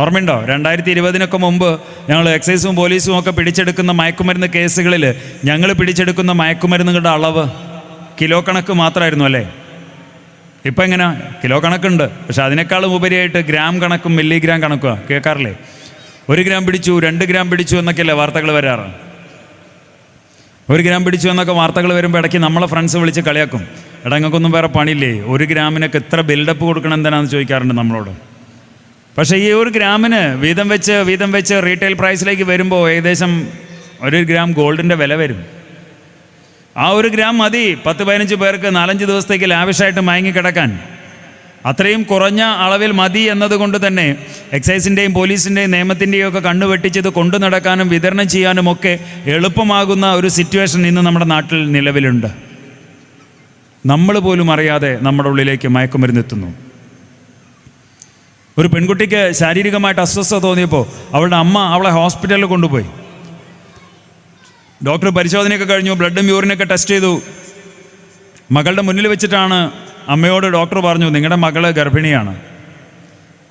ഓർമ്മയുണ്ടോ? 2020 മുമ്പ് ഞങ്ങൾ എക്സൈസും പോലീസും ഒക്കെ പിടിച്ചെടുക്കുന്ന മയക്കുമരുന്ന് കേസുകളിൽ ഞങ്ങൾ പിടിച്ചെടുക്കുന്ന മയക്കുമരുന്നുകളുടെ അളവ് കിലോ കണക്ക് മാത്രമായിരുന്നു അല്ലേ? ഇപ്പം എങ്ങനെ? കിലോ കണക്കുണ്ട്, പക്ഷെ അതിനേക്കാളും ഉപരിയായിട്ട് ഗ്രാം കണക്കും മില്ലിഗ്രാം കണക്കുമാണ്. കേൾക്കാറില്ലേ? 1 ഗ്രാം പിടിച്ചു, 2 ഗ്രാം പിടിച്ചു എന്നൊക്കെയല്ലേ വാർത്തകൾ വരാറ്. 1 ഗ്രാം പിടിച്ചു എന്നൊക്കെ വാർത്തകൾ വരുമ്പോൾ ഇടയ്ക്ക് നമ്മളെ ഫ്രണ്ട്സ് വിളിച്ച് കളിയാക്കും. എടാ നിങ്ങൾക്കൊന്നും വേറെ പണിയില്ലേ? 1 ഗ്രാമിനൊക്കെ എത്ര ബിൽഡപ്പ് കൊടുക്കണം എന്തിനാണെന്ന് ചോദിക്കാറുണ്ട് നമ്മളോട്. പക്ഷേ ഈ 1 ഗ്രാമിന് വീതം വെച്ച് റീറ്റെയിൽ പ്രൈസിലേക്ക് വരുമ്പോൾ ഏകദേശം 1 ഗ്രാം ഗോൾഡിൻ്റെ വില വരും. ആ 1 ഗ്രാം മതി 10-15 പേർക്ക് 4-5 ദിവസത്തേക്ക് ലാവിഷായിട്ട് മയങ്ങിക്കിടക്കാൻ. അത്രയും കുറഞ്ഞ അളവിൽ മതി എന്നതുകൊണ്ട് തന്നെ എക്സൈസിൻ്റെയും പോലീസിൻ്റെയും നിയമത്തിൻ്റെയും ഒക്കെ കണ്ണു വെട്ടിച്ചത് കൊണ്ടു നടക്കാനും വിതരണം ചെയ്യാനുമൊക്കെ എളുപ്പമാകുന്ന ഒരു സിറ്റുവേഷൻ ഇന്ന് നമ്മുടെ നാട്ടിൽ നിലവിലുണ്ട്. നമ്മൾ പോലും അറിയാതെ നമ്മുടെ ഉള്ളിലേക്ക് മയക്കുമരുന്നെത്തുന്നു. ഒരു പെൺകുട്ടിക്ക് ശാരീരികമായിട്ട് അസ്വസ്ഥത തോന്നിയപ്പോൾ അവളുടെ അമ്മ അവളെ ഹോസ്പിറ്റലിൽ കൊണ്ടുപോയി. ഡോക്ടർ പരിശോധനയൊക്കെ കഴിഞ്ഞു, ബ്ലഡും യൂറിനൊക്കെ ടെസ്റ്റ് ചെയ്തു. മകളുടെ മുന്നിൽ വെച്ചിട്ടാണ് അമ്മയോട് ഡോക്ടർ പറഞ്ഞു, നിങ്ങളുടെ മകള് ഗർഭിണിയാണ്.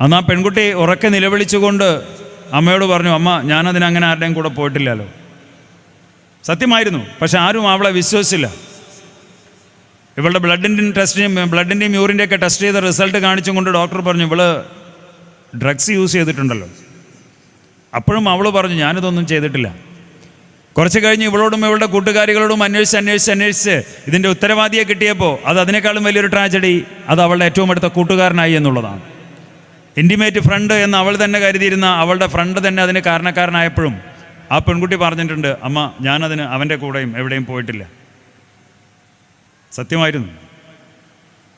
അന്ന് ആ പെൺകുട്ടി ഉറക്കെ നിലവിളിച്ചുകൊണ്ട് അമ്മയോട് പറഞ്ഞു, അമ്മ ഞാനതിനങ്ങനെ ആരുടെയും കൂടെ പോയിട്ടില്ലല്ലോ. സത്യമായിരുന്നു, പക്ഷെ ആരും അവളെ വിശ്വസിച്ചില്ല. ഇവളുടെ ബ്ലഡിൻ്റെയും യൂറിൻ്റെയൊക്കെ ടെസ്റ്റ് ചെയ്ത റിസൾട്ട് കാണിച്ചും കൊണ്ട് ഡോക്ടർ പറഞ്ഞു, ഇവള് ഡ്രഗ്സ് യൂസ് ചെയ്തിട്ടുണ്ടല്ലോ. അപ്പോഴും അവൾ പറഞ്ഞു, ഞാനിതൊന്നും ചെയ്തിട്ടില്ല. കുറച്ച് കഴിഞ്ഞ് ഇവളോടും ഇവളുടെ കൂട്ടുകാരികളോടും അന്വേഷിച്ച് ഇതിൻ്റെ ഉത്തരവാദിയെ കിട്ടിയപ്പോൾ അതിനേക്കാളും വലിയൊരു ട്രാജഡി അത് അവളുടെ ഏറ്റവും അടുത്ത കൂട്ടുകാരനായി എന്നുള്ളതാണ്. ഇൻറ്റിമേറ്റ് ഫ്രണ്ട് എന്ന് അവൾ തന്നെ കരുതിയിരുന്ന അവളുടെ ഫ്രണ്ട് തന്നെ അതിന് കാരണക്കാരനായപ്പോഴും ആ പെൺകുട്ടി പറഞ്ഞിട്ടുണ്ട്, അമ്മ ഞാനതിന് അവൻ്റെ കൂടെയും എവിടെയും പോയിട്ടില്ല. സത്യമായിരുന്നു,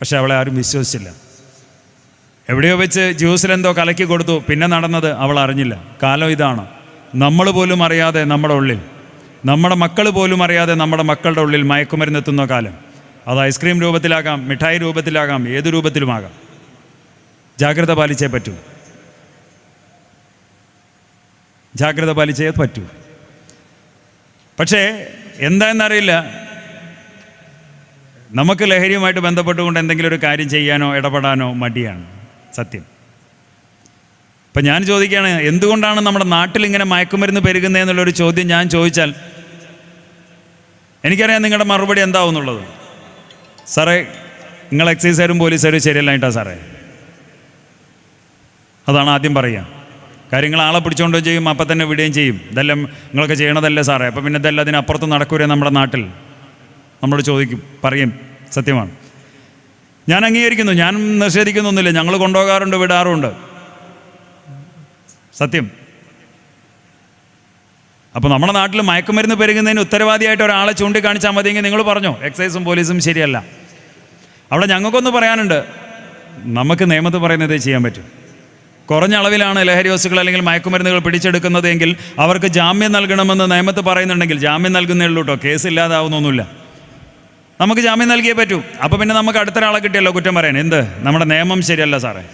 പക്ഷെ അവളെ ആരും വിശ്വസിച്ചില്ല. എവിടെയോ വെച്ച് ജ്യൂസിലെന്തോ കലക്കി കൊടുത്തു, പിന്നെ നടന്നത് അവൾ അറിഞ്ഞില്ല. കാലം ഇതാണ്. നമ്മൾ പോലും അറിയാതെ നമ്മുടെ ഉള്ളിൽ, നമ്മുടെ മക്കൾ പോലും അറിയാതെ നമ്മുടെ മക്കളുടെ ഉള്ളിൽ മയക്കുമരുന്നെത്തുന്ന കാലം. അത് ഐസ്ക്രീം രൂപത്തിലാകാം, മിഠായി രൂപത്തിലാകാം, ഏത് രൂപത്തിലുമാകാം. ജാഗ്രത പാലിച്ചേ പറ്റൂ, ജാഗ്രത പാലിച്ചേ പറ്റൂ. പക്ഷേ എന്താണെന്നറിയില്ല, നമുക്ക് ലഹരിയുമായിട്ട് ബന്ധപ്പെട്ടുകൊണ്ട് എന്തെങ്കിലും ഒരു കാര്യം ചെയ്യാനോ ഇടപെടാനോ മടിയാണ് സത്യം. അപ്പം ഞാൻ ചോദിക്കുകയാണ്, എന്തുകൊണ്ടാണ് നമ്മുടെ നാട്ടിൽ ഇങ്ങനെ മയക്കുമരുന്ന് പെരുകുന്നതെന്നുള്ളൊരു ചോദ്യം ഞാൻ ചോദിച്ചാൽ എനിക്കറിയാം നിങ്ങളുടെ മറുപടി എന്താവും എന്നുള്ളത്. സാറേ നിങ്ങൾ എക്സൈസുകാരും പോലീസുകാരും ശരിയല്ലായിട്ടാ സാറേ. അതാണ് ആദ്യം പറയുക. കാര്യങ്ങൾ ആളെ പിടിച്ചുകൊണ്ട് ചെയ്യും, അപ്പം തന്നെ വിടുകയും ചെയ്യും. ഇതെല്ലാം നിങ്ങളൊക്കെ ചെയ്യണതല്ലേ സാറേ, അപ്പം പിന്നെ ഇതെല്ലാം അതിനപ്പുറത്ത് നടക്കൂലേ നമ്മുടെ നാട്ടിൽ? നമ്മളോട് ചോദിക്കും, പറയും. സത്യമാണ്, ഞാൻ അംഗീകരിക്കുന്നു, ഞാൻ നിഷേധിക്കുന്നൊന്നുമില്ല. ഞങ്ങൾ കൊണ്ടുപോകാറുണ്ട്, വിടാറുണ്ട്, സത്യം. അപ്പോൾ നമ്മുടെ നാട്ടിൽ മയക്കുമരുന്ന് പെരുകുന്നതിന് ഉത്തരവാദിയായിട്ട് ഒരാളെ ചൂണ്ടിക്കാണിച്ചാൽ മതിയെങ്കിൽ നിങ്ങൾ പറഞ്ഞോ എക്സൈസും പോലീസും ശരിയല്ല. അവിടെ ഞങ്ങൾക്കൊന്ന് പറയാനുണ്ട്, നമുക്ക് നിയമത്ത് പറയുന്നതേ ചെയ്യാൻ പറ്റും. കുറഞ്ഞ അളവിലാണ് ലഹരി വസ്തുക്കൾ അല്ലെങ്കിൽ മയക്കുമരുന്നുകൾ പിടിച്ചെടുക്കുന്നത് എങ്കിൽ അവർക്ക് ജാമ്യം നൽകണമെന്ന് നിയമത്ത് പറയുന്നുണ്ടെങ്കിൽ ജാമ്യം നൽകുന്നേ ഉള്ളൂ കേട്ടോ, കേസ് ഇല്ലാതാവുന്നൊന്നുമില്ല. നമുക്ക് ജാമ്യം നൽകിയേ പറ്റൂ. അപ്പോൾ പിന്നെ നമുക്ക് അടുത്തൊരാളെ കിട്ടിയല്ലോ കുറ്റം പറയാൻ. എന്ത്, നമ്മുടെ നിയമം ശരിയല്ല സാറേ,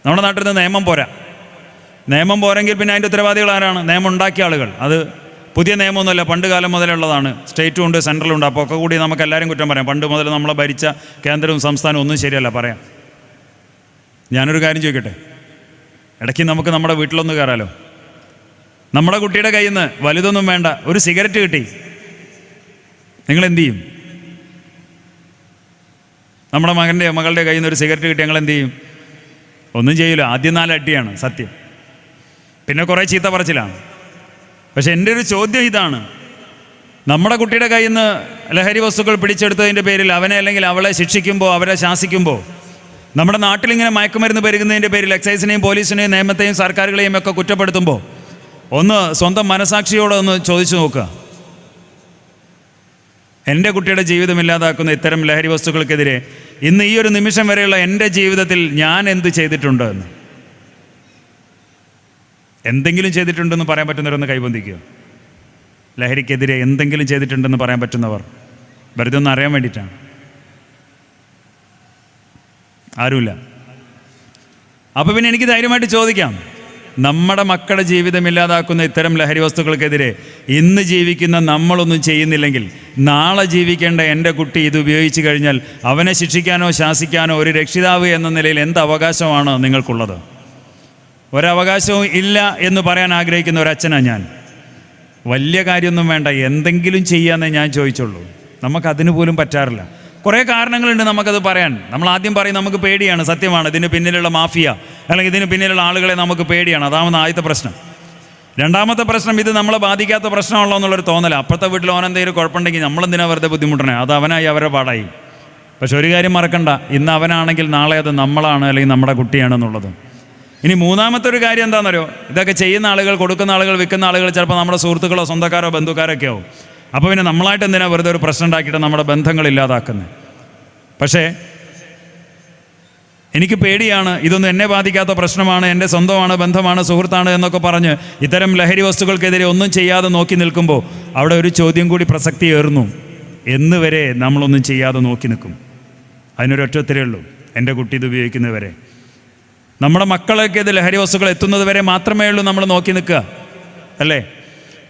നമ്മുടെ നാട്ടിൽ നിന്ന് നിയമം പോരാ. നിയമം പോരെങ്കിൽ പിന്നെ അതിൻ്റെ ഉത്തരവാദികൾ ആരാണ്? നിയമം ഉണ്ടാക്കിയ ആളുകൾ. അത് പുതിയ നിയമമൊന്നുമല്ല, പണ്ട് കാലം മുതലുള്ളതാണ്. സ്റ്റേറ്റും ഉണ്ട്, സെൻട്രലും ഉണ്ട്. അപ്പോൾ ഒക്കെ കൂടി നമുക്ക് എല്ലാവരും കുറ്റം പറയാം. പണ്ട് മുതൽ നമ്മളെ ഭരിച്ച കേന്ദ്രവും സംസ്ഥാനവും ഒന്നും ശരിയല്ല പറയാം. ഞാനൊരു കാര്യം ചോദിക്കട്ടെ, ഇടയ്ക്ക് നമുക്ക് നമ്മുടെ വീട്ടിലൊന്ന് കയറാലോ. നമ്മുടെ കുട്ടിയുടെ കയ്യിൽ നിന്ന് വലുതൊന്നും വേണ്ട ഒരു സിഗരറ്റ് കിട്ടി, നിങ്ങൾ എന്തു ചെയ്യും? നമ്മുടെ മകളുടെ കയ്യിൽ നിന്ന് ഒരു സിഗരറ്റ് കിട്ടി, ഞങ്ങൾ എന്തു ചെയ്യും? ഒന്നും ചെയ്യില്ല. ആദ്യം 4 അടിയാണ് സത്യം, പിന്നെ കുറേ ചീത്ത പറച്ചിലാണ്. പക്ഷെ എൻ്റെ ഒരു ചോദ്യം ഇതാണ്, നമ്മുടെ കുട്ടിയുടെ കയ്യിൽ നിന്ന് ലഹരി വസ്തുക്കൾ പിടിച്ചെടുത്തതിൻ്റെ പേരിൽ അവനെ അല്ലെങ്കിൽ അവളെ ശിക്ഷിക്കുമ്പോൾ, അവരെ ശാസിക്കുമ്പോൾ, നമ്മുടെ നാട്ടിലിങ്ങനെ മയക്കുമരുന്ന് പെരുകുന്നതിൻ്റെ പേരിൽ എക്സൈസിനെയും പോലീസിനെയും നിയമത്തെയും സർക്കാരുകളെയും ഒക്കെ കുറ്റപ്പെടുത്തുമ്പോൾ ഒന്ന് സ്വന്തം മനസാക്ഷിയോടെ ഒന്ന് ചോദിച്ചു നോക്കുക, എൻ്റെ കുട്ടിയുടെ ജീവിതം ഇല്ലാതാക്കുന്ന ഇത്തരം ലഹരി വസ്തുക്കൾക്കെതിരെ ഇന്ന് ഈ ഒരു നിമിഷം വരെയുള്ള എൻ്റെ ജീവിതത്തിൽ ഞാൻ എന്ത് ചെയ്തിട്ടുണ്ട് എന്ന്. എന്തെങ്കിലും ചെയ്തിട്ടുണ്ടെന്ന് പറയാൻ പറ്റുന്നവരൊന്ന് കൈബന്ധിക്കുക. ലഹരിക്കെതിരെ എന്തെങ്കിലും ചെയ്തിട്ടുണ്ടെന്ന് പറയാൻ പറ്റുന്നവർ, വെറുതെ ഒന്ന് അറിയാൻ വേണ്ടിയിട്ടാണ്. ആരുമില്ല. അപ്പോൾ പിന്നെ എനിക്ക് ധൈര്യമായിട്ട് ചോദിക്കാം, നമ്മുടെ മക്കളുടെ ജീവിതം ഇല്ലാതാക്കുന്ന ഇത്തരം ലഹരി വസ്തുക്കൾക്കെതിരെ ഇന്ന് ജീവിക്കുന്ന നമ്മളൊന്നും ചെയ്യുന്നില്ലെങ്കിൽ നാളെ ജീവിക്കേണ്ട എൻ്റെ കുട്ടി ഇത് ഉപയോഗിച്ച് കഴിഞ്ഞാൽ അവനെ ശിക്ഷിക്കാനോ ശാസിക്കാനോ ഒരു രക്ഷിതാവ് എന്ന നിലയിൽ എന്ത് അവകാശമാണ് നിങ്ങൾക്കുള്ളത്? ഒരവകാശവും ഇല്ല എന്ന് പറയാൻ ആഗ്രഹിക്കുന്ന ഒരച്ഛനാണ് ഞാൻ. വലിയ കാര്യമൊന്നും വേണ്ട, എന്തെങ്കിലും ചെയ്യാമെന്നേ ഞാൻ ചോദിച്ചുള്ളൂ. നമുക്കതിന് പോലും പറ്റാറില്ല. കുറേ കാരണങ്ങളുണ്ട് നമുക്കത് പറയാൻ. നമ്മൾ ആദ്യം പറയും നമുക്ക് പേടിയാണ്. സത്യമാണ്, ഇതിന് പിന്നിലുള്ള മാഫിയ അല്ലെങ്കിൽ ഇതിന് പിന്നിലുള്ള ആളുകളെ നമുക്ക് പേടിയാണ്. അതാണ് ആദ്യത്തെ പ്രശ്നം. രണ്ടാമത്തെ പ്രശ്നം, ഇത് നമ്മളെ ബാധിക്കാത്ത പ്രശ്നമുള്ളൂ എന്നുള്ളൊരു തോന്നല. അപ്പുറത്തെ വീട്ടിൽ ഓനെന്തെങ്കിലും കുഴപ്പമുണ്ടെങ്കിൽ നമ്മളെന്തിനാ വെറുതെ ബുദ്ധിമുട്ടണേ, അത് അവനായി അവരുടെ പാടായി. പക്ഷെ ഒരു കാര്യം മറക്കണ്ട, ഇന്ന് അവനാണെങ്കിൽ നാളെ അത് നമ്മളാണ് അല്ലെങ്കിൽ നമ്മുടെ കുട്ടിയാണെന്നുള്ളത്. ഇനി മൂന്നാമത്തെ ഒരു കാര്യം എന്താണെന്നറിയോ, ഇതൊക്കെ ചെയ്യുന്ന ആളുകൾ, കൊടുക്കുന്ന ആളുകൾ, വിൽക്കുന്ന ആളുകൾ ചിലപ്പോൾ നമ്മുടെ സുഹൃത്തുക്കളോ സ്വന്തക്കാരോ ബന്ധുക്കാരൊക്കെ ആവും. അപ്പോൾ പിന്നെ നമ്മളായിട്ട് എന്തിനാ വെറുതെ ഒരു പ്രശ്നം ഉണ്ടാക്കിയിട്ട് നമ്മുടെ ബന്ധങ്ങൾ ഇല്ലാതാക്കുന്നത്? പക്ഷേ എനിക്ക് പേടിയാണ്, ഇതൊന്നും എന്നെ ബാധിക്കാത്ത പ്രശ്നമാണ്, എൻ്റെ സ്വന്തമാണ്, ബന്ധമാണ്, സുഹൃത്താണ് എന്നൊക്കെ പറഞ്ഞ് ഇത്തരം ലഹരി വസ്തുക്കൾക്കെതിരെ ഒന്നും ചെയ്യാതെ നോക്കി നിൽക്കുമ്പോൾ അവിടെ ഒരു ചോദ്യം കൂടി പ്രസക്തി ഏറുന്നു. എന്ന് വരെ നമ്മളൊന്നും ചെയ്യാതെ നോക്കി നിൽക്കും? അതിനൊരൊറ്റ ഉത്തരവേ ഉള്ളൂ, എൻ്റെ കുട്ടി ഇത് ഉപയോഗിക്കുന്നവരെ. നമ്മുടെ മക്കളൊക്കെ ഇത് ലഹരി വസ്തുക്കൾ എത്തുന്നത് വരെ മാത്രമേ ഉള്ളൂ നമ്മൾ നോക്കി നിൽക്കുക, അല്ലേ?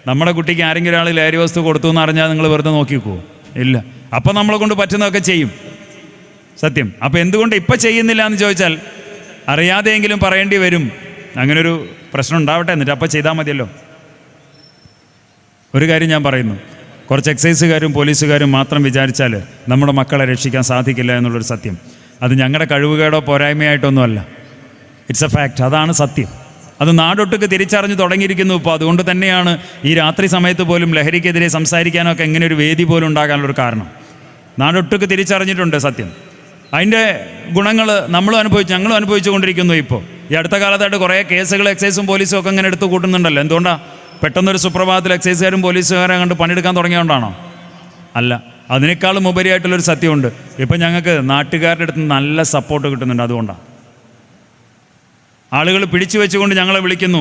നമ്മുടെ കുട്ടിക്ക് ആരെങ്കിലും ഒരാൾ ലഹരി വസ്തു കൊടുത്തു എന്ന് അറിഞ്ഞാൽ നിങ്ങൾ വെറുതെ നോക്കി നിൽക്കുമോ? ഇല്ല. അപ്പം നമ്മളെ കൊണ്ട് പറ്റുന്നതൊക്കെ ചെയ്യും, സത്യം. അപ്പം എന്തുകൊണ്ട് ഇപ്പം ചെയ്യുന്നില്ല എന്ന് ചോദിച്ചാൽ അറിയാതെയെങ്കിലും പറയേണ്ടി വരും. അങ്ങനൊരു പ്രശ്നം ഉണ്ടാവട്ടെ, എന്നിട്ട് അപ്പം ചെയ്താൽ മതിയല്ലോ. ഒരു കാര്യം ഞാൻ പറയുന്നു, കുറച്ച് എക്സൈസുകാരും പോലീസുകാരും മാത്രം വിചാരിച്ചാൽ നമ്മുടെ മക്കളെ രക്ഷിക്കാൻ സാധിക്കില്ല എന്നുള്ളൊരു സത്യം. അത് ഞങ്ങളുടെ കഴിവുകേടോ പോരായ്മയായിട്ടൊന്നുമല്ല, ഇറ്റ്സ് എ ഫാക്റ്റ്. അതാണ് സത്യം. അത് നാടൊട്ടുക്ക് തിരിച്ചറിഞ്ഞ് തുടങ്ങിയിരിക്കുന്നു ഇപ്പോൾ. അതുകൊണ്ട് തന്നെയാണ് ഈ രാത്രി സമയത്ത് പോലും ലഹരിക്കെതിരെ സംസാരിക്കാനൊക്കെ എങ്ങനെ ഒരു വേദി പോലും ഉണ്ടാകാനുള്ളൊരു കാരണം. നാടൊട്ടുക്ക് തിരിച്ചറിഞ്ഞിട്ടുണ്ട് സത്യം. അതിൻ്റെ ഗുണങ്ങൾ നമ്മളും ഞങ്ങളും അനുഭവിച്ചു കൊണ്ടിരിക്കുന്നു. ഇപ്പോൾ ഈ അടുത്ത കാലത്തായിട്ട് കുറേ കേസുകൾ എക്സൈസും പോലീസും ഒക്കെ ഇങ്ങനെ എടുത്ത് കൂട്ടുന്നുണ്ടല്ലോ. എന്തുകൊണ്ടാണ്? പെട്ടെന്നൊരു സുപ്രഭാതത്തിൽ എക്സൈസുകാരും പോലീസുകാരും കണ്ട് പണിയെടുക്കാൻ തുടങ്ങിയതുകൊണ്ടാണോ? അല്ല, അതിനേക്കാളും ഉപരിയായിട്ടുള്ളൊരു സത്യമുണ്ട്. ഇപ്പം ഞങ്ങൾക്ക് നാട്ടുകാരുടെ അടുത്ത് നല്ല സപ്പോർട്ട് കിട്ടുന്നുണ്ട്. അതുകൊണ്ടാണ് ആളുകൾ പിടിച്ചു വെച്ചുകൊണ്ട് ഞങ്ങളെ വിളിക്കുന്നു.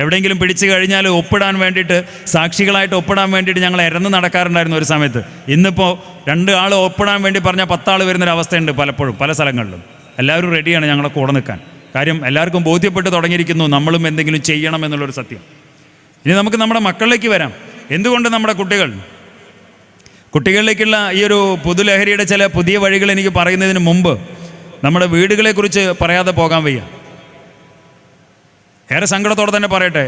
എവിടെയെങ്കിലും പിടിച്ചു കഴിഞ്ഞാൽ ഒപ്പിടാൻ വേണ്ടിയിട്ട്, സാക്ഷികളായിട്ട് ഒപ്പിടാൻ വേണ്ടിയിട്ട് ഞങ്ങൾ ഇരന്ന് നടക്കാറുണ്ടായിരുന്നു ഒരു സമയത്ത്. ഇന്നിപ്പോൾ 2 ആൾ ഒപ്പിടാൻ വേണ്ടി പറഞ്ഞാൽ 10 ആൾ വരുന്നൊരവസ്ഥയുണ്ട് പലപ്പോഴും, പല സ്ഥലങ്ങളിലും. എല്ലാവരും റെഡിയാണ് ഞങ്ങളെ കൂടെ നിൽക്കാൻ. കാര്യം എല്ലാവർക്കും ബോധ്യപ്പെട്ട് തുടങ്ങിയിരിക്കുന്നു നമ്മളും എന്തെങ്കിലും ചെയ്യണം എന്നുള്ളൊരു സത്യം. ഇനി നമുക്ക് നമ്മുടെ മക്കളിലേക്ക് വരാം. എന്തുകൊണ്ട് നമ്മുടെ കുട്ടികളിലേക്കുള്ള ഈ ഒരു പുതുലഹരിയുടെ ചില പുതിയ വഴികൾ എനിക്ക് പറയുന്നതിന് മുമ്പ് നമ്മുടെ വീടുകളെക്കുറിച്ച് പറയാതെ പോകാൻ വയ്യ. ഏറെ സങ്കടത്തോടെ തന്നെ പറയട്ടെ,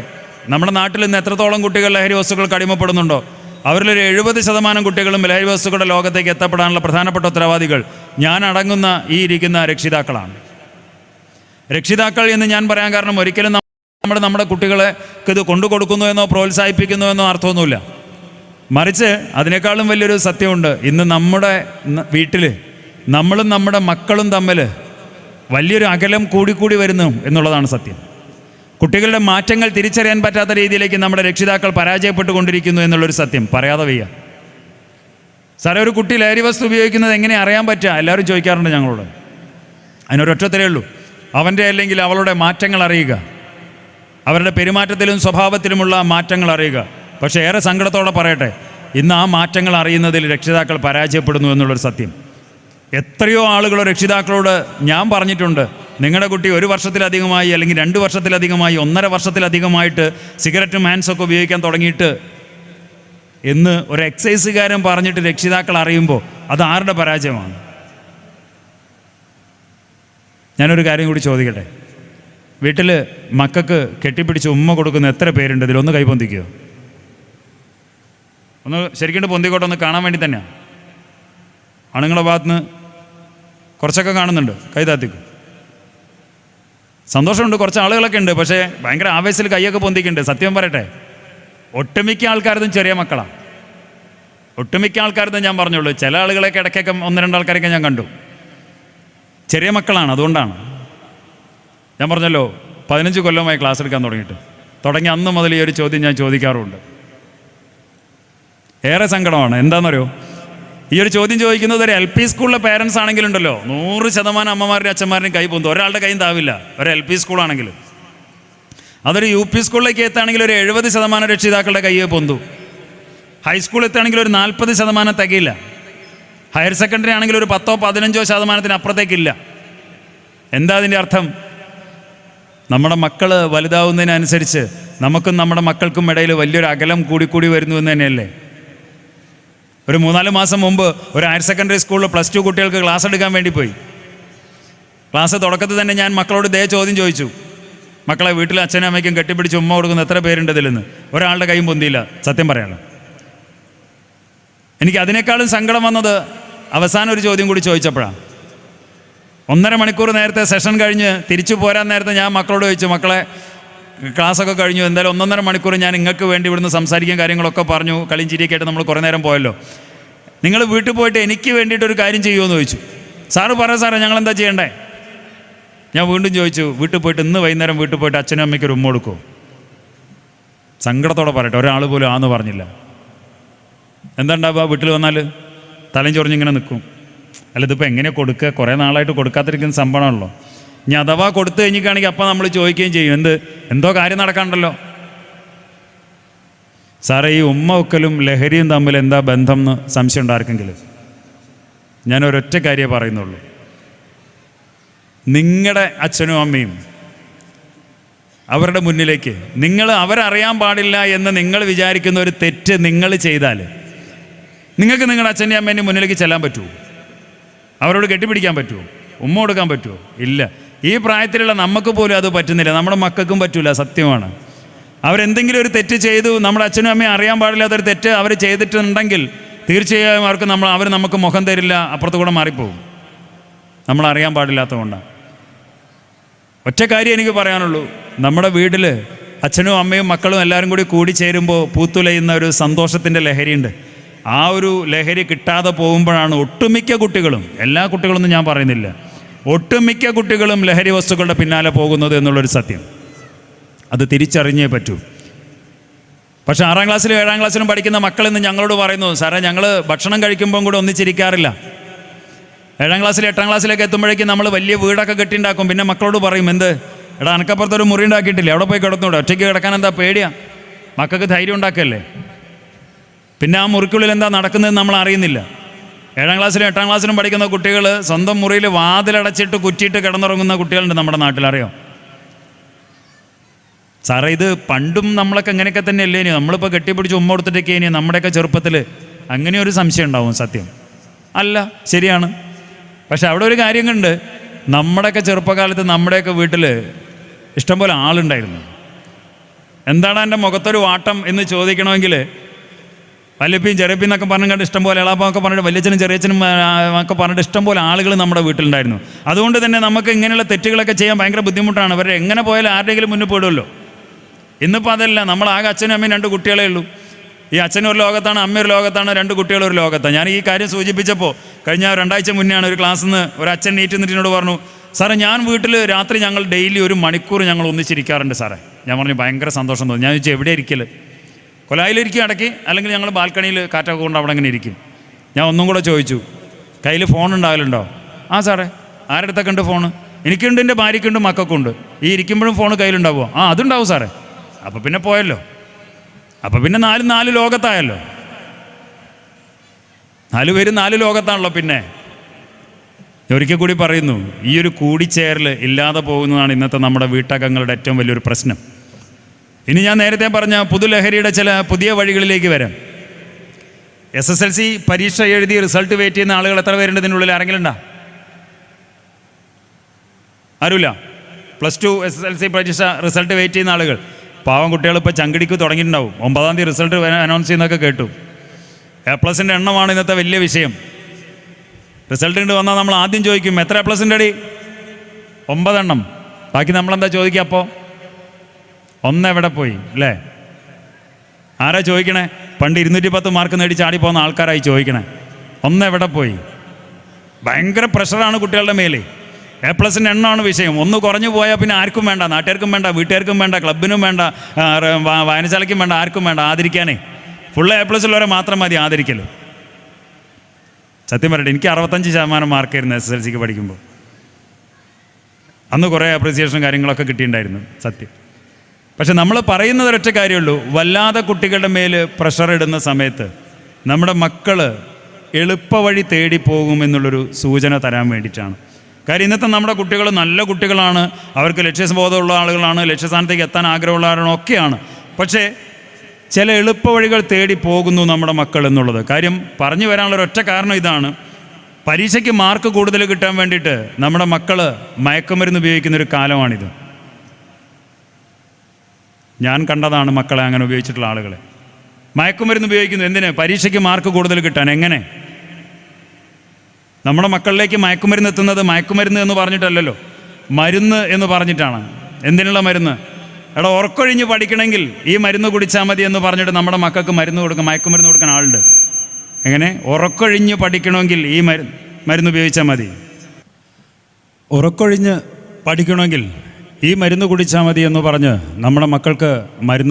നമ്മുടെ നാട്ടിൽ ഇന്ന് എത്രത്തോളം കുട്ടികൾ ലഹരി വസ്തുക്കൾക്ക് അടിമപ്പെടുന്നുണ്ടോ അവരിലൊരു 70% കുട്ടികളും ലഹരി വസ്തുക്കളുടെ ലോകത്തേക്ക് എത്തപ്പെടാനുള്ള പ്രധാനപ്പെട്ട ഉത്തരവാദികൾ ഞാൻ അടങ്ങുന്ന ഈ ഇരിക്കുന്ന രക്ഷിതാക്കളാണ്. രക്ഷിതാക്കൾ എന്ന് ഞാൻ പറയാൻ കാരണം ഒരിക്കലും നമ്മുടെ കുട്ടികളെ ഇത് കൊണ്ടു കൊടുക്കുന്നു എന്നോ പ്രോത്സാഹിപ്പിക്കുന്നു എന്നോ അർത്ഥമൊന്നുമില്ല. മറിച്ച് അതിനേക്കാളും വലിയൊരു സത്യമുണ്ട്. ഇന്ന് നമ്മുടെ വീട്ടിൽ നമ്മളും നമ്മുടെ മക്കളും തമ്മിൽ വലിയൊരു അകലം കൂടിക്കൂടി വരുന്നു എന്നുള്ളതാണ് സത്യം. കുട്ടികളുടെ മാറ്റങ്ങൾ തിരിച്ചറിയാൻ പറ്റാത്ത രീതിയിലേക്ക് നമ്മുടെ രക്ഷിതാക്കൾ പരാജയപ്പെട്ടുകൊണ്ടിരിക്കുന്നു എന്നുള്ളൊരു സത്യം പറയാതെ വയ്യ. സാറേ, ഒരു കുട്ടി ലഹരി വസ്തു ഉപയോഗിക്കുന്നത് എങ്ങനെ അറിയാൻ പറ്റുക? എല്ലാവരും ചോദിക്കാറുണ്ട് ഞങ്ങളോട്. അതിനൊരൊറ്റത്തരേ ഉള്ളൂ, അവൻ്റെ അല്ലെങ്കിൽ അവളുടെ മാറ്റങ്ങൾ അറിയുക, അവരുടെ പെരുമാറ്റത്തിലും സ്വഭാവത്തിലുമുള്ള മാറ്റങ്ങൾ അറിയുക. പക്ഷേ ഏറെ സങ്കടത്തോടെ പറയട്ടെ, ഇന്ന് ആ മാറ്റങ്ങൾ അറിയുന്നതിൽ രക്ഷിതാക്കൾ പരാജയപ്പെടുന്നു എന്നുള്ളൊരു സത്യം. എത്രയോ ആളുകളോ രക്ഷിതാക്കളോട് ഞാൻ പറഞ്ഞിട്ടുണ്ട്, നിങ്ങളുടെ കുട്ടി 1 വർഷത്തിലധികമായി അല്ലെങ്കിൽ 2 വർഷത്തിലധികമായി 1.5 വർഷത്തിലധികമായിട്ട് സിഗരറ്റും ഹാൻഡ്സൊക്കെ ഉപയോഗിക്കാൻ തുടങ്ങിയിട്ട് എന്ന് ഒരു എക്സൈസുകാരൻ പറഞ്ഞിട്ട് രക്ഷിതാക്കൾ അറിയുമ്പോൾ അത് ആരുടെ പരാജയമാണ്? ഞാനൊരു കാര്യം കൂടി ചോദിക്കട്ടെ, വീട്ടിൽ മക്കൾക്ക് കെട്ടിപ്പിടിച്ച് ഉമ്മ കൊടുക്കുന്ന എത്ര പേരുണ്ട്? ഇതിലൊന്ന് കൈപൊന്തിക്കുകയോ? ഒന്ന് ശരിക്കും പൊന്തിക്കോട്ടെ, ഒന്ന് കാണാൻ വേണ്ടി തന്നെയാണ്. ആണുങ്ങളുടെ ഭാഗത്തുനിന്ന് കുറച്ചൊക്കെ കാണുന്നുണ്ട്, കൈതാത്തിക്കും. സന്തോഷമുണ്ട്, കുറച്ച് ആളുകളൊക്കെ ഉണ്ട്. പക്ഷേ ഭയങ്കര ആവേശത്തിൽ കൈയൊക്കെ പൊന്തിക്കുന്നുണ്ട്. സത്യം പറയട്ടെ, ഒട്ടുമിക്ക ആൾക്കാരതും ചെറിയ മക്കളാണ്. ഒട്ടുമിക്ക ആൾക്കാരതും ഞാൻ പറഞ്ഞുള്ളൂ. ചില ആളുകളൊക്കെ ഇടയ്ക്കൊക്കെ 1-2 ആൾക്കാരൊക്കെ ഞാൻ കണ്ടു, ചെറിയ മക്കളാണ്. അതുകൊണ്ടാണ് ഞാൻ പറഞ്ഞല്ലോ 15 കൊല്ലമായി ക്ലാസ് എടുക്കാൻ തുടങ്ങി അന്ന് മുതൽ ഈ ഒരു ചോദ്യം ഞാൻ ചോദിക്കാറുമുണ്ട്. ഏറെ സങ്കടമാണ്. എന്താണെന്നറിയോ, ഈ ഒരു ചോദ്യം ചോദിക്കുന്നത് ഒരു LP സ്കൂളിലെ പേരൻസ് ആണെങ്കിലുണ്ടല്ലോ 100% അമ്മമാരുടെയും അച്ഛന്മാരുടെയും കൈ പൊന്തും. ഒരാളുടെ കൈയും താവില്ല, ഒരു LP സ്കൂളാണെങ്കിൽ. അതൊരു UP സ്കൂളിലേക്ക് എത്തുകയാണെങ്കിൽ ഒരു 70% രക്ഷിതാക്കളുടെ കൈയെ പൊന്തു. ഹൈസ്കൂളിൽ എത്തുകയാണെങ്കിൽ ഒരു 40% തികയില്ല. ഹയർ സെക്കൻഡറി ആണെങ്കിൽ ഒരു 10-15% അപ്പുറത്തേക്കില്ല. എന്താ അതിൻ്റെ അർത്ഥം? നമ്മുടെ മക്കൾ വലുതാവുന്നതിനനുസരിച്ച് നമുക്കും നമ്മുടെ മക്കൾക്കും ഇടയിൽ വലിയൊരു അകലം കൂടിക്കൂടി വരുന്നു എന്ന് തന്നെയല്ലേ? ഒരു 3-4 മാസം മുമ്പ് ഒരു ഹയർ സെക്കൻഡറി സ്കൂളിൽ +2 കുട്ടികൾക്ക് ക്ലാസ് എടുക്കാൻ വേണ്ടി പോയി. ക്ലാസ് തുടക്കത്തിൽ തന്നെ ഞാൻ മക്കളോട് ചോദ്യം ചോദിച്ചു, മക്കളെ വീട്ടിൽ അച്ഛനും അമ്മയ്ക്കും കെട്ടിപ്പിടിച്ച് ഉമ്മ കൊടുക്കുന്ന എത്ര പേരുണ്ട് ഇതിലെന്ന് ഒരാളുടെ കൈയും പൊന്തിയില്ല, സത്യം പറയാലോ. എനിക്ക് അതിനേക്കാളും സങ്കടം വന്നത് അവസാനം ഒരു ചോദ്യം കൂടി ചോദിച്ചപ്പോഴാണ്. 1.5 മണിക്കൂർ നേരത്തെ സെഷൻ കഴിഞ്ഞ് തിരിച്ചു പോരാൻ നേരത്തെ ഞാൻ മക്കളോട് ചോദിച്ചു, മക്കളെ ക്ലാസ്സൊക്കെ കഴിഞ്ഞു, എന്തായാലും 1.5 മണിക്കൂർ ഞാൻ നിങ്ങൾക്ക് വേണ്ടി ഇവിടുന്ന് സംസാരിക്കാൻ കാര്യങ്ങളൊക്കെ പറഞ്ഞു, കളിയും ചിരിയൊക്കെ ആയിട്ട് നമ്മൾ കുറേ നേരം പോയല്ലോ, നിങ്ങൾ വീട്ടിൽ പോയിട്ട് എനിക്ക് വേണ്ടിയിട്ടൊരു കാര്യം ചെയ്യുമെന്ന് ചോദിച്ചു. സാറ് പറയാം സാറേ ഞങ്ങളെന്താ ചെയ്യണ്ടേ? ഞാൻ വീണ്ടും ചോദിച്ചു, വീട്ടിൽ പോയിട്ട് ഇന്ന് വൈകുന്നേരം വീട്ടിൽ പോയിട്ട് അച്ഛനും അമ്മയ്ക്ക് ഒരു ഉമ്മ കൊടുക്കുമോ? സങ്കടത്തോടെ പറയട്ടെ, ഒരാൾ പോലും ആന്ന് പറഞ്ഞില്ല. എന്താ ഉണ്ടാവുക? വീട്ടിൽ വന്നാൽ തലയും ചൊറിഞ്ഞിങ്ങനെ നിൽക്കും. അല്ല ഇതിപ്പോൾ എങ്ങനെ കൊടുക്കുക? കുറേ നാളായിട്ട് കൊടുക്കാതിരിക്കുന്ന സംഭവമാണല്ലോ. ഇനി അഥവാ കൊടുത്തു കഴിഞ്ഞിട്ടാണെങ്കിൽ അപ്പം നമ്മൾ ചോദിക്കുകയും ചെയ്യും, എന്തോ കാര്യം നടക്കാണ്ടല്ലോ. സാറേ, ഈ ഉമ്മ വെക്കലും ലഹരിയും തമ്മിൽ എന്താ ബന്ധം എന്ന് സംശയം ഉണ്ടാർക്കെങ്കിലും ഞാൻ ഒരൊറ്റ കാര്യമേ പറയുന്നുള്ളൂ. നിങ്ങളുടെ അച്ഛനും അമ്മയും അവരുടെ മുന്നിലേക്ക് അവരറിയാൻ പാടില്ല എന്ന് നിങ്ങൾ വിചാരിക്കുന്ന ഒരു തെറ്റ് നിങ്ങൾ ചെയ്താൽ നിങ്ങൾക്ക് നിങ്ങളുടെ അച്ഛൻ്റെയും അമ്മേൻ്റെയും മുന്നിലേക്ക് ചെല്ലാൻ പറ്റുമോ? അവരോട് കെട്ടിപ്പിടിക്കാൻ പറ്റുമോ? ഉമ്മ കൊടുക്കാൻ പറ്റുമോ? ഇല്ല. ഈ പ്രായത്തിലുള്ള നമുക്ക് പോലും അത് പറ്റുന്നില്ല, നമ്മുടെ മക്കൾക്കും പറ്റില്ല. സത്യമാണ്. അവരെന്തെങ്കിലും ഒരു തെറ്റ് ചെയ്തു, നമ്മുടെ അച്ഛനും അമ്മയും അറിയാൻ പാടില്ലാത്തൊരു തെറ്റ് അവർ ചെയ്തിട്ടുണ്ടെങ്കിൽ തീർച്ചയായും അവർ നമുക്ക് മുഖം തരില്ല, അപ്പുറത്ത് കൂടെ മാറിപ്പോകും. നമ്മളറിയാൻ പാടില്ലാത്തതുകൊണ്ടാണ്. ഒറ്റ കാര്യം എനിക്ക് പറയാനുള്ളൂ, നമ്മുടെ വീട്ടിൽ അച്ഛനും അമ്മയും മക്കളും എല്ലാവരും കൂടി ചേരുമ്പോൾ പൂത്തുലയുന്ന ഒരു സന്തോഷത്തിൻ്റെ ലഹരിയുണ്ട്. ആ ഒരു ലഹരി കിട്ടാതെ പോകുമ്പോഴാണ് ഒട്ടുമിക്ക കുട്ടികളും, എല്ലാ കുട്ടികളൊന്നും ഞാൻ പറയുന്നില്ല, ഒട്ടുമിക്ക കുട്ടികളും ലഹരി വസ്തുക്കളുടെ പിന്നാലെ പോകുന്നത് എന്നുള്ളൊരു സത്യം. അത് തിരിച്ചറിഞ്ഞേ പറ്റൂ. പക്ഷേ 6ാം ക്ലാസ്സിലും 7ാം ക്ലാസ്സിലും പഠിക്കുന്ന മക്കളിന്ന് ഞങ്ങളോട് പറയുന്നു, സാറേ ഞങ്ങൾ ഭക്ഷണം കഴിക്കുമ്പം കൂടെ ഒന്നിച്ചിരിക്കാറില്ല. 7ാം ക്ലാസ്സിൽ 8ാം ക്ലാസ്സിലേക്ക് എത്തുമ്പോഴേക്കും നമ്മൾ വലിയ വീടൊക്കെ കെട്ടിണ്ടാക്കും. പിന്നെ മക്കളോട് പറയും, എടാ അനക്കപ്പുറത്തൊരു മുറി ഉണ്ടാക്കിയിട്ടില്ലേ, അവിടെ പോയി കിടന്നൂടെ, ഒറ്റയ്ക്ക് കിടക്കാൻ എന്താ പേടിയാ? മക്കൾക്ക് ധൈര്യം ഉണ്ടാക്കല്ലേ. പിന്നെ ആ മുറിക്കുള്ളിൽ എന്താ നടക്കുന്നതെന്ന് നമ്മൾ അറിയുന്നില്ല. 7ാം ക്ലാസ്സിലും 8ാം ക്ലാസ്സിലും പഠിക്കുന്ന കുട്ടികൾ സ്വന്തം മുറിയിൽ വാതിലടച്ചിട്ട് കുറ്റിയിട്ട് കിടന്നുറങ്ങുന്ന കുട്ടികളുണ്ട് നമ്മുടെ നാട്ടിൽ, അറിയോ? സാറേ, ഇത് പണ്ടും നമ്മളൊക്കെ അങ്ങനെയൊക്കെ തന്നെ അല്ലേ? ഇനി നമ്മളിപ്പോൾ കെട്ടിപ്പിടിച്ച് ഉമ്മ കൊടുത്തിട്ടൊക്കെ ഇനി നമ്മുടെയൊക്കെ ചെറുപ്പത്തിൽ അങ്ങനെയൊരു സംശയം ഉണ്ടാവും. സത്യം അല്ല, ശരിയാണ്. പക്ഷെ അവിടെ ഒരു കാര്യം കണ്ട്, നമ്മുടെയൊക്കെ ചെറുപ്പകാലത്ത് നമ്മുടെയൊക്കെ വീട്ടിൽ ഇഷ്ടംപോലെ ആളുണ്ടായിരുന്നു. എന്താണ് എൻ്റെ മുഖത്തൊരു വാട്ടം എന്ന് ചോദിക്കണമെങ്കിൽ വല്യപ്പയും ചെറിയപ്പയും എന്നൊക്കെ പറഞ്ഞു കണ്ട് ഇഷ്ടംപോലെ ഇളാപ്പൊക്കെ പറഞ്ഞിട്ട് വല്യച്ഛനും ചെറിയച്ഛനും ഒക്കെ പറഞ്ഞിട്ട് ഇഷ്ടംപോലെ ആളുകൾ നമ്മുടെ വീട്ടിലുണ്ടായിരുന്നു. അതുകൊണ്ട് തന്നെ നമുക്ക് ഇങ്ങനെയുള്ള തെറ്റുകളൊക്കെ ചെയ്യാൻ ഭയങ്കര ബുദ്ധിമുട്ടാണ്. അവരെ എങ്ങനെ പോയാലും ആരുടെയെങ്കിലും മുന്നിൽ പെടുമല്ലോ. ഇന്നിപ്പോൾ അതല്ല, നമ്മളാകെ അച്ഛനും അമ്മയും 2 കുട്ടികളേ ഉള്ളൂ. ഈ അച്ഛനൊരു ലോകത്താണ്, അമ്മയൊരു ലോകത്താണ്, 2 കുട്ടികളൊരു ലോകത്താണ്. ഞാൻ ഈ കാര്യം സൂചിപ്പിച്ചപ്പോൾ കഴിഞ്ഞ 2 ആഴ്ച മുന്നെയാണ് ഒരു ക്ലാസ്സിൽ നിന്ന് ഒരു അച്ഛൻ നീറ്റ് നിന്നിട്ട് പറഞ്ഞു, സാറേ ഞാൻ വീട്ടിൽ രാത്രി ഞങ്ങൾ ഡെയിലി 1 മണിക്കൂർ ഞങ്ങൾ ഒന്നിച്ചിരിക്കാറുണ്ട് സാറേ. ഞാൻ പറഞ്ഞു ഭയങ്കര സന്തോഷം തോന്നി. ഞാൻ ചോദിച്ചു എവിടെ ഇരിക്കൽ? കൊലായിലിരിക്കും ഇടയ്ക്ക്, അല്ലെങ്കിൽ ഞങ്ങൾ ബാൽക്കണിയിൽ കാറ്റൊക്കെ കൊണ്ട് അവിടെ അങ്ങനെ ഇരിക്കും. ഞാൻ ഒന്നും കൂടെ ചോദിച്ചു, കയ്യിൽ ഫോൺ ഉണ്ടാകലുണ്ടോ? ആ സാറേ. ആരുടെ അടുത്തൊക്കെ ഉണ്ട് ഫോണ്? എനിക്കുണ്ട്, എൻ്റെ ഭാര്യയ്ക്കുണ്ട്, മക്കൾക്കുണ്ട്. ഈ ഇരിക്കുമ്പോഴും ഫോൺ കയ്യിലുണ്ടാവുമോ? ആ അതുണ്ടാവും സാറേ. അപ്പം പിന്നെ പോയല്ലോ. അപ്പം പിന്നെ 4 ലോകത്തായല്ലോ. 4 പേര് 4 ലോകത്താണല്ലോ. പിന്നെ ഒരിക്കൽ കൂടി പറയുന്നു, ഈ ഒരു കൂടിച്ചേരൽ ഇല്ലാതെ പോകുന്നതാണ് ഇന്നത്തെ നമ്മുടെ വീട്ടകങ്ങളുടെ ഏറ്റവും വലിയൊരു പ്രശ്നം. ഇനി ഞാൻ നേരത്തെ പറഞ്ഞ പുതുലഹരിയുടെ ചില പുതിയ വഴികളിലേക്ക് വരാം. SSLC പരീക്ഷ എഴുതി റിസൾട്ട് വെയിറ്റ് ചെയ്യുന്ന ആളുകൾ എത്ര പേരുണ്ട് ഇതിനുള്ളിൽ? ആരെങ്കിലും ഉണ്ടോ? ആരുമില്ല. +2 SSLC പരീക്ഷ റിസൾട്ട് വെയിറ്റ് ചെയ്യുന്ന ആളുകൾ, പാവം കുട്ടികൾ ഇപ്പോൾ ചങ്കിടിക്ക് തുടങ്ങിയിട്ടുണ്ടാവും. 9ാം തീയതി റിസൾട്ട് അനൗൺസ് ചെയ്യുന്നതൊക്കെ കേട്ടു. A+ൻ്റെ എണ്ണമാണ് ഇന്നത്തെ വലിയ വിഷയം. റിസൾട്ട് കൊണ്ട് വന്നാൽ നമ്മൾ ആദ്യം ചോദിക്കും, എത്ര A+ൻ്റെ അടി? 9 എണ്ണം. ബാക്കി നമ്മളെന്താ ചോദിക്കുക? അപ്പോൾ 1 എവിടെ പോയി അല്ലേ? ആരാ ചോദിക്കണേ? പണ്ട് 210 മാർക്ക് നേടി ചാടിപ്പോകുന്ന ആൾക്കാരായി ചോദിക്കണേ, 1 എവിടെ പോയി? ഭയങ്കര പ്രഷറാണ് കുട്ടികളുടെ മേലെ. A+ൻ്റെ എണ്ണമാണ് വിഷയം. 1 കുറഞ്ഞു പോയാൽ പിന്നെ ആർക്കും വേണ്ട, നാട്ടുകാർക്കും വേണ്ട, വീട്ടുകാർക്കും വേണ്ട, ക്ലബിനും വേണ്ട, വായനശാലയ്ക്കും വേണ്ട, ആർക്കും വേണ്ട. ആദരിക്കാനേ ഫുൾ A+ ഉള്ളവരെ മാത്രം മതി ആദരിക്കൽ. സത്യം പറയട്ടെ, എനിക്ക് 65% മാർക്കായിരുന്നു SSLCക്ക് പഠിക്കുമ്പോൾ. അന്ന് കുറേ അപ്രീസിയേഷനും കാര്യങ്ങളൊക്കെ കിട്ടിയിട്ടുണ്ടായിരുന്നു, സത്യം. പക്ഷെ നമ്മൾ പറയുന്നത് ഒരൊറ്റ കാര്യമുള്ളൂ, വല്ലാതെ കുട്ടികളുടെ മേൽ പ്രഷർ ഇടുന്ന സമയത്ത് നമ്മുടെ മക്കൾ എളുപ്പവഴി തേടി പോകുമെന്നുള്ളൊരു സൂചന തരാൻ വേണ്ടിയിട്ടാണ്. കാര്യം ഇന്നത്തെ നമ്മുടെ കുട്ടികൾ നല്ല കുട്ടികളാണ്, അവർക്ക് ലക്ഷ്യബോധമുള്ള ആളുകളാണ്, ലക്ഷ്യസ്ഥാനത്തേക്ക് എത്താൻ ആഗ്രഹമുള്ള ഒക്കെയാണ്. പക്ഷേ ചില എളുപ്പവഴികൾ തേടി പോകുന്നു നമ്മുടെ മക്കൾ എന്നുള്ളത് കാര്യം പറഞ്ഞു വരാനുള്ള ഒരൊറ്റ കാരണം ഇതാണ്. പരീക്ഷയ്ക്ക് മാർക്ക് കൂടുതൽ കിട്ടാൻ വേണ്ടിയിട്ട് നമ്മുടെ മക്കൾ മയക്കുമരുന്ന് ഉപയോഗിക്കുന്നൊരു കാലമാണിത്. ഞാൻ കണ്ടതാണ് മക്കളെ അങ്ങനെ ഉപയോഗിച്ചിട്ടുള്ള ആളുകളെ. മയക്കുമരുന്ന് ഉപയോഗിക്കുന്നു എന്തിന്? പരീക്ഷയ്ക്ക് മാർക്ക് കൂടുതൽ കിട്ടാൻ. എങ്ങനെ? നമ്മുടെ മക്കളിലേക്ക് മയക്കുമരുന്ന് എത്തുന്നത് മയക്കുമരുന്ന് എന്ന് പറഞ്ഞിട്ടല്ലല്ലോ, മരുന്ന് എന്ന് പറഞ്ഞിട്ടാണ്. എന്തിനുള്ള മരുന്ന്? എടാ ഉറക്കൊഴിഞ്ഞ് പഠിക്കണമെങ്കിൽ ഈ മരുന്ന് കുടിച്ചാൽ മതി എന്ന് പറഞ്ഞിട്ട് നമ്മുടെ മക്കൾക്ക് മരുന്ന് കൊടുക്കാൻ, മയക്കുമരുന്ന് കൊടുക്കാൻ ആളുണ്ട്. എങ്ങനെ? ഉറക്കൊഴിഞ്ഞ് പഠിക്കണമെങ്കിൽ ഈ മരുന്ന് ഉപയോഗിച്ചാൽ മതി. ഉറക്കൊഴിഞ്ഞ് പഠിക്കണമെങ്കിൽ ഈ മരുന്ന് കുടിച്ചാൽ മതി എന്ന് പറഞ്ഞ് നമ്മുടെ മക്കൾക്ക്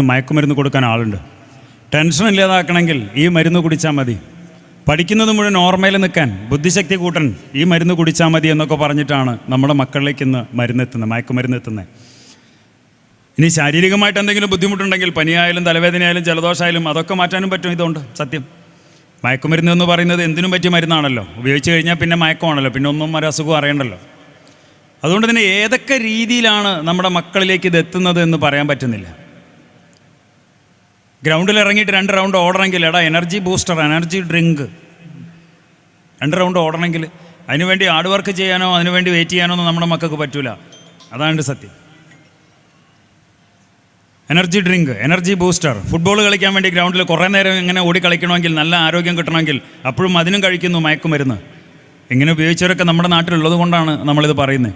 മയക്കുമരുന്ന് കൊടുക്കാൻ ആളുണ്ട്. ടെൻഷൻ ഇല്ലാതാക്കണമെങ്കിൽ ഈ മരുന്ന് കുടിച്ചാൽ മതി. പഠിക്കുന്നത് മുഴുവൻ ഓർമ്മയിൽ നിൽക്കാൻ, ബുദ്ധിശക്തി കൂട്ടാൻ ഈ മരുന്ന് കുടിച്ചാൽ മതി എന്നൊക്കെ പറഞ്ഞിട്ടാണ് നമ്മുടെ മക്കളിലേക്ക് ഇന്ന് മരുന്നെത്തുന്നത്, മയക്കുമരുന്ന് എത്തുന്നത്. ഇനി ശാരീരികമായിട്ട് എന്തെങ്കിലും ബുദ്ധിമുട്ടുണ്ടെങ്കിൽ, പനിയായാലും തലവേദനയായാലും ജലദോഷമായാലും അതൊക്കെ മാറ്റാനും പറ്റും ഇതുകൊണ്ട്. സത്യം, മയക്കുമരുന്ന് എന്ന് പറയുന്നത് എന്തിനും പറ്റിയ മരുന്നാണല്ലോ. ഉപയോഗിച്ച് കഴിഞ്ഞാൽ പിന്നെ മയക്കമാണല്ലോ, പിന്നെ ഒന്നും ഒരു അസുഖം അറിയണ്ടല്ലോ. അതുകൊണ്ട് തന്നെ ഏതൊക്കെ രീതിയിലാണ് നമ്മുടെ മക്കളിലേക്ക് ഇത് എത്തുന്നത് എന്ന് പറയാൻ പറ്റുന്നില്ല. ഗ്രൗണ്ടിൽ ഇറങ്ങിയിട്ട് 2 റൗണ്ട് ഓടണമെങ്കിൽ എടാ energy booster, energy drink 2 round ഓടണമെങ്കിൽ അതിനുവേണ്ടി ഹാർഡ് വർക്ക് ചെയ്യാനോ അതിനുവേണ്ടി വെയിറ്റ് ചെയ്യാനോ ഒന്നും നമ്മുടെ മക്കൾക്ക് പറ്റൂല. അതാണ് സത്യം. Energy drink, energy booster, football കളിക്കാൻ വേണ്ടി ഗ്രൗണ്ടിൽ കുറേ നേരം ഇങ്ങനെ ഓടി കളിക്കണമെങ്കിൽ, നല്ല ആരോഗ്യം കിട്ടണമെങ്കിൽ അപ്പോഴും അതിനും കഴിക്കുന്നു മയക്കുമരുന്ന്. ഇങ്ങനെ ഉപയോഗിച്ചവരൊക്കെ നമ്മുടെ നാട്ടിലുള്ളത് കൊണ്ടാണ് നമ്മളിത് പറയുന്നത്.